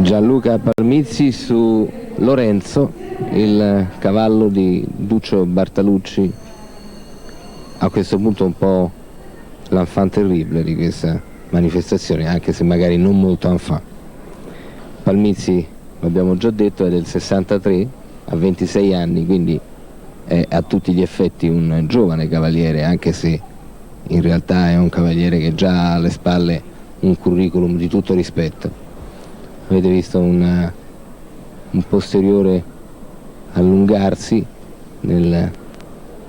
Gianluca Palmizzi su Lorenzo, il cavallo di Duccio Bartalucci, a questo punto un po' l'enfant terrible di questa manifestazione, anche se magari non molto enfant. Palmizzi, l'abbiamo già detto, è del 63, ha 26 anni, quindi è a tutti gli effetti un giovane cavaliere, anche se in realtà è un cavaliere che già ha alle spalle un curriculum di tutto rispetto. Avete visto un posteriore allungarsi nel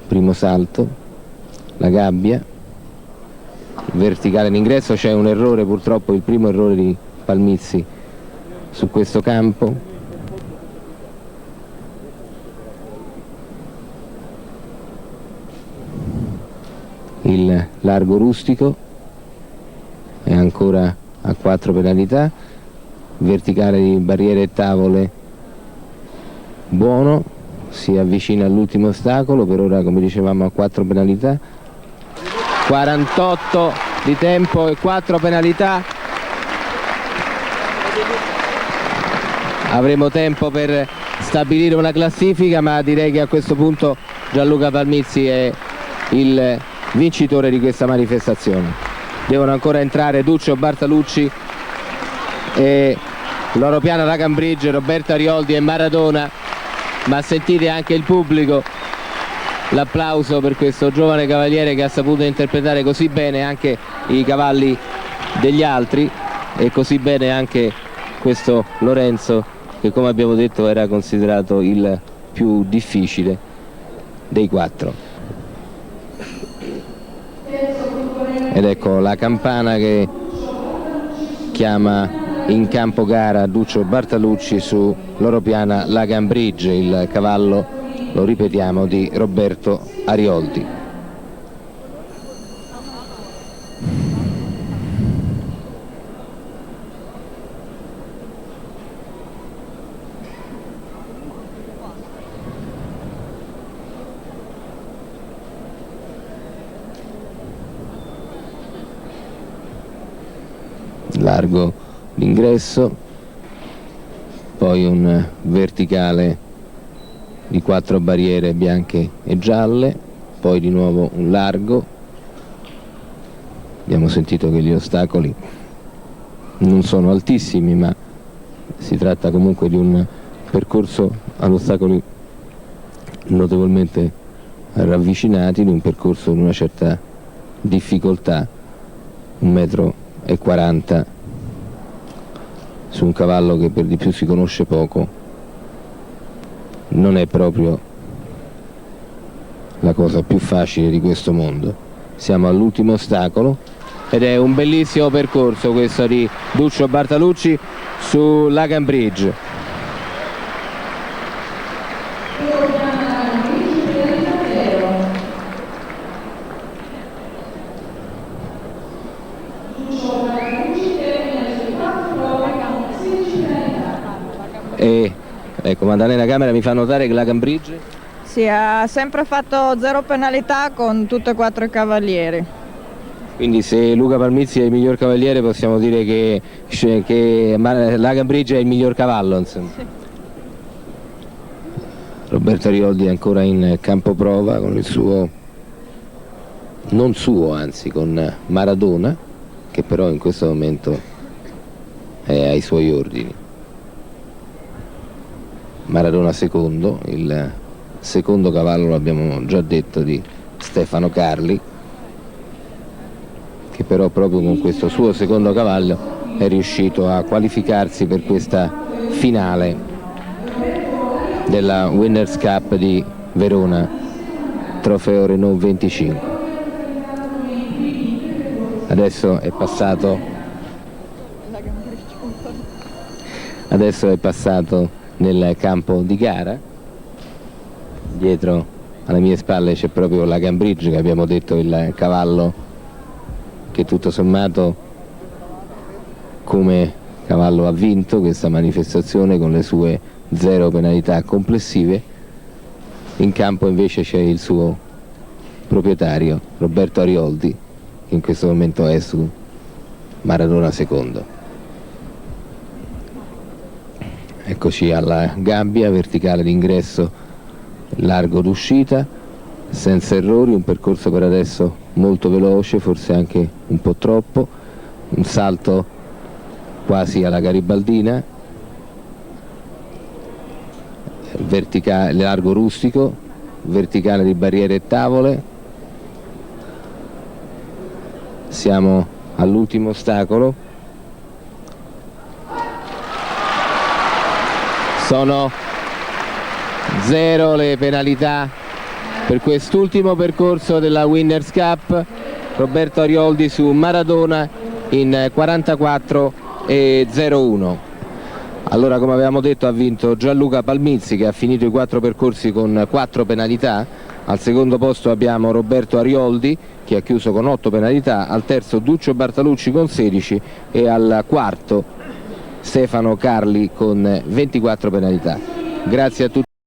primo salto, la gabbia verticale in ingresso. C'è un errore, purtroppo il primo errore di Palmizzi su questo campo. Il largo rustico è ancora a 4 penalità, verticale di barriere e tavole buono, si avvicina all'ultimo ostacolo, per ora come dicevamo a 4 penalità, 48 di tempo e 4 penalità. Avremo tempo per stabilire una classifica, ma direi che a questo punto Gianluca Palmizzi è il vincitore di questa manifestazione. Devono ancora entrare Duccio Bartalucci e Loro Piana, Lagan Bridge, Roberto Arioldi e Maradona, ma sentite anche il pubblico, l'applauso per questo giovane cavaliere che ha saputo interpretare così bene anche i cavalli degli altri e così bene anche questo Lorenzo, che come abbiamo detto era considerato il più difficile dei 4. Ed ecco la campana che chiama in campo gara Duccio Bartalucci su Loro Piana Lagan Bridge, il cavallo, lo ripetiamo, di Roberto Arioldi. Largo l'ingresso, poi un verticale di 4 barriere bianche e gialle, poi di nuovo un largo. Abbiamo sentito che gli ostacoli non sono altissimi, ma si tratta comunque di un percorso ad ostacoli notevolmente ravvicinati, di un percorso di una certa difficoltà, 1,40 m su un cavallo che per di più si conosce poco. Non è proprio la cosa più facile di questo mondo. Siamo all'ultimo ostacolo ed è un bellissimo percorso questo di Duccio Bartalucci su Lagan Bridge. E ecco, Maddalena Camera mi fa notare che Lagan Bridge sì, ha sempre fatto 0 penalità con tutti e 4 i cavalieri. Quindi se Luca Palmizzi è il miglior cavaliere possiamo dire che Lagan Bridge è il miglior cavallo, insomma. Sì. Roberto Arioldi è ancora in campo prova con il suo, non suo anzi, con Maradona, che però in questo momento è ai suoi ordini. Maradona secondo, il secondo cavallo, l'abbiamo già detto, di Stefano Carli, che però proprio con questo suo secondo cavallo è riuscito a qualificarsi per questa finale della Winners Cup di Verona, trofeo Renault 25. Adesso è passato nel campo di gara. Dietro alle mie spalle c'è proprio Lagan Bridge, che abbiamo detto il cavallo che tutto sommato come cavallo ha vinto questa manifestazione con le sue 0 penalità complessive. In campo invece c'è il suo proprietario Roberto Arioldi, che in questo momento è su Maradona secondo. Eccoci alla gabbia, verticale d'ingresso, largo d'uscita, senza errori, un percorso per adesso molto veloce, forse anche un po' troppo, un salto quasi alla garibaldina, verticale, largo rustico, verticale di barriere e tavole. Siamo all'ultimo ostacolo. Sono 0 le penalità per quest'ultimo percorso della Winners Cup. Roberto Arioldi su Maradona in 44,01. Allora, come avevamo detto, ha vinto Gianluca Palmizzi, che ha finito i 4 percorsi con 4 penalità. Al secondo posto abbiamo Roberto Arioldi, che ha chiuso con 8 penalità, al terzo Duccio Bartalucci con 16 e al quarto Stefano Carli con 24 penalità. Grazie a tutti.